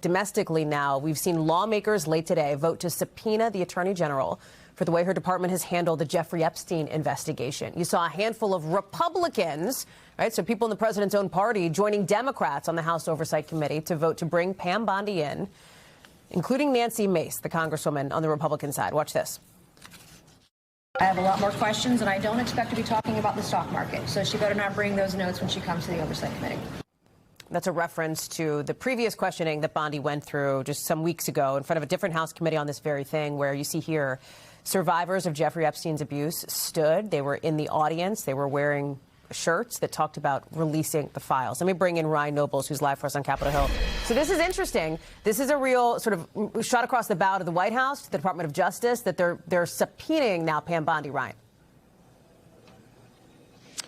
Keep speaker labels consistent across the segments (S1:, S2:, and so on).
S1: Domestically now, we've seen lawmakers late today vote to subpoena the Attorney General for the way her department has handled the Jeffrey Epstein investigation. You saw a handful of Republicans, right, so people in the president's own party, joining Democrats on the House Oversight Committee to vote to bring Pam Bondi in, including Nancy Mace, the congresswoman on the Republican side. Watch this.
S2: I have a lot more questions, and I don't expect to be talking about the stock market, so she better not bring those notes when she comes to the Oversight Committee.
S1: That's a reference to the previous questioning that Bondi went through just some weeks ago in front of a different House committee on this very thing, where you see here survivors of Jeffrey Epstein's abuse stood. They were in the audience. They were wearing shirts that talked about releasing the files. Let me bring in Ryan Nobles, who's live for us on Capitol Hill. So this is interesting. This is a real sort of shot across the bow to the White House, to the Department of Justice, that they're subpoenaing now Pam Bondi. Ryan.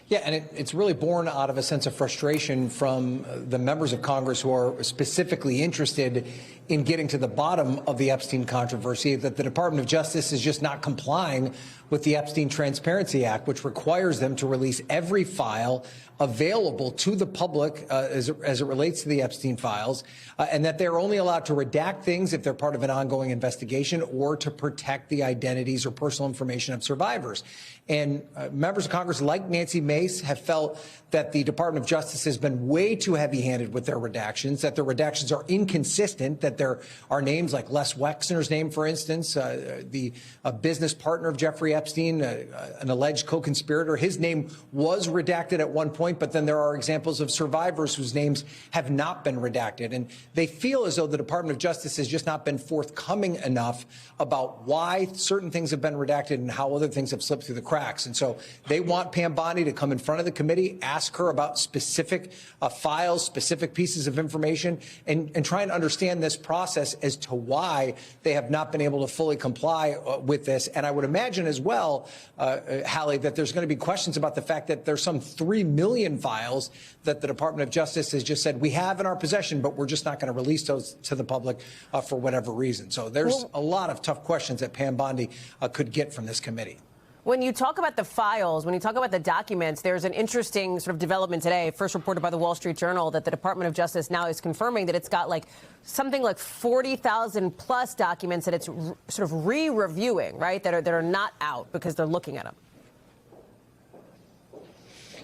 S3: Yeah, and it's really born out of a sense of frustration from the members of Congress who are specifically interested in getting to the bottom of the Epstein controversy, that the Department of Justice is just not complying with the Epstein Transparency Act, which requires them to release every file available to the public as it relates to the Epstein files, and that they're only allowed to redact things if they're part of an ongoing investigation or to protect the identities or personal information of survivors. And members of Congress like Nancy Mace have felt that the Department of Justice has been way too heavy-handed with their redactions, that their redactions are inconsistent, that there are names like Les Wexner's name, for instance, the business partner of Jeffrey Epstein, an alleged co-conspirator. His name was redacted at one point, but then there are examples of survivors whose names have not been redacted. And they feel as though the Department of Justice has just not been forthcoming enough about why certain things have been redacted and how other things have slipped through the cracks. And so they want Pam Bondi to come in front of the committee, ask her about specific files, specific pieces of information, and try and understand this process as to why they have not been able to fully comply with this. And I would imagine as well, Hallie, that there's going to be questions about the fact that there's some 3 million files that the Department of Justice has just said we have in our possession, but we're just not going to release those to the public for whatever reason. So there's a lot of tough questions that Pam Bondi could get from this committee.
S1: When you talk about the files, when you talk about the documents, there's an interesting sort of development today, first reported by the Wall Street Journal, that the Department of Justice now is confirming that it's got like something like 40,000 plus documents that it's sort of re-reviewing, right, that are not out because they're looking at them.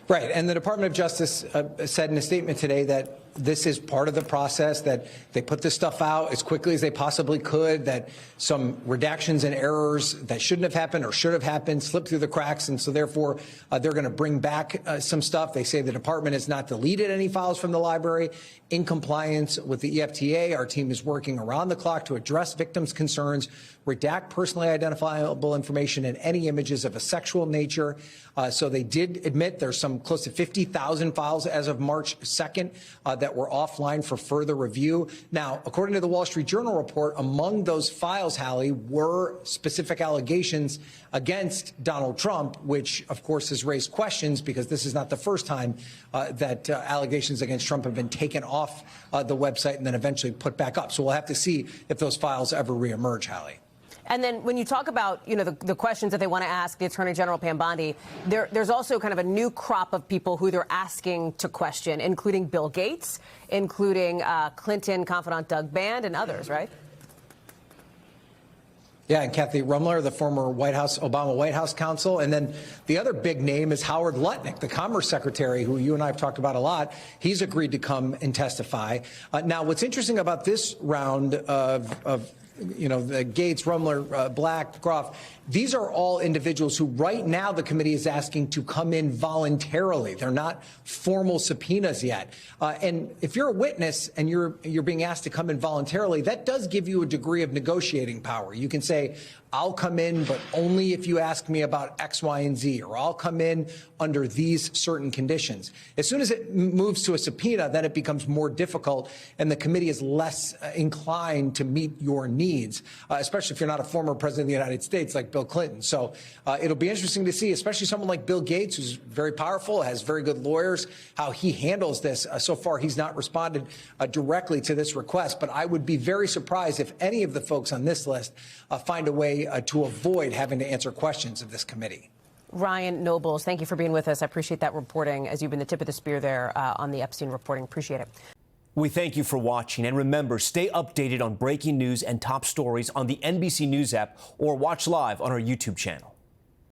S3: Right. And the Department of Justice said in a statement today that this is part of the process, that they put this stuff out as quickly as they possibly could, that some redactions and errors that shouldn't have happened or should have happened slipped through the cracks. And so therefore, they're going to bring back some stuff. They say the department has not deleted any files from the library in compliance with the EFTA. Our team is working around the clock to address victims' concerns, redact personally identifiable information and any images of a sexual nature. So they did admit there's some close to 50,000 files as of March 2nd that were offline for further review. Now, according to the Wall Street Journal report, among those files, Hallie, were specific allegations against Donald Trump, which, of course, has raised questions because this is not the first time that allegations against Trump have been taken off the website and then eventually put back up. So we'll have to see if those files ever reemerge, Hallie.
S1: And then when you talk about, you know, the questions that they want to ask the Attorney General Pam Bondi, there's also kind of a new crop of people who they're asking to question, including Bill Gates, including Clinton confidant Doug Band and others, right?
S3: Yeah, and Kathy Rumler, the former Obama White House counsel. And then the other big name is Howard Lutnick, the Commerce Secretary, who you and I have talked about a lot. He's agreed to come and testify. Now, what's interesting about this round of you know, the Gates, Rumler, Black, Groff, these are all individuals who right now the committee is asking to come in voluntarily. They're not formal subpoenas yet. And if you're a witness and you're being asked to come in voluntarily, that does give you a degree of negotiating power. You can say, I'll come in, but only if you ask me about X, Y, and Z, or I'll come in under these certain conditions. As soon as it moves to a subpoena, then it becomes more difficult, and the committee is less inclined to meet your needs, especially if you're not a former president of the United States like Bill Clinton. So it'll be interesting to see, especially someone like Bill Gates, who's very powerful, has very good lawyers, how he handles this. So far, he's not responded directly to this request, but I would be very surprised if any of the folks on this list find a way to avoid having to answer questions of this committee.
S1: Ryan Nobles, thank you for being with us. I appreciate that reporting, as you've been the tip of the spear there on the Epstein reporting. Appreciate it.
S4: We thank you for watching, and remember, stay updated on breaking news and top stories on the NBC News app or watch live on our YouTube channel.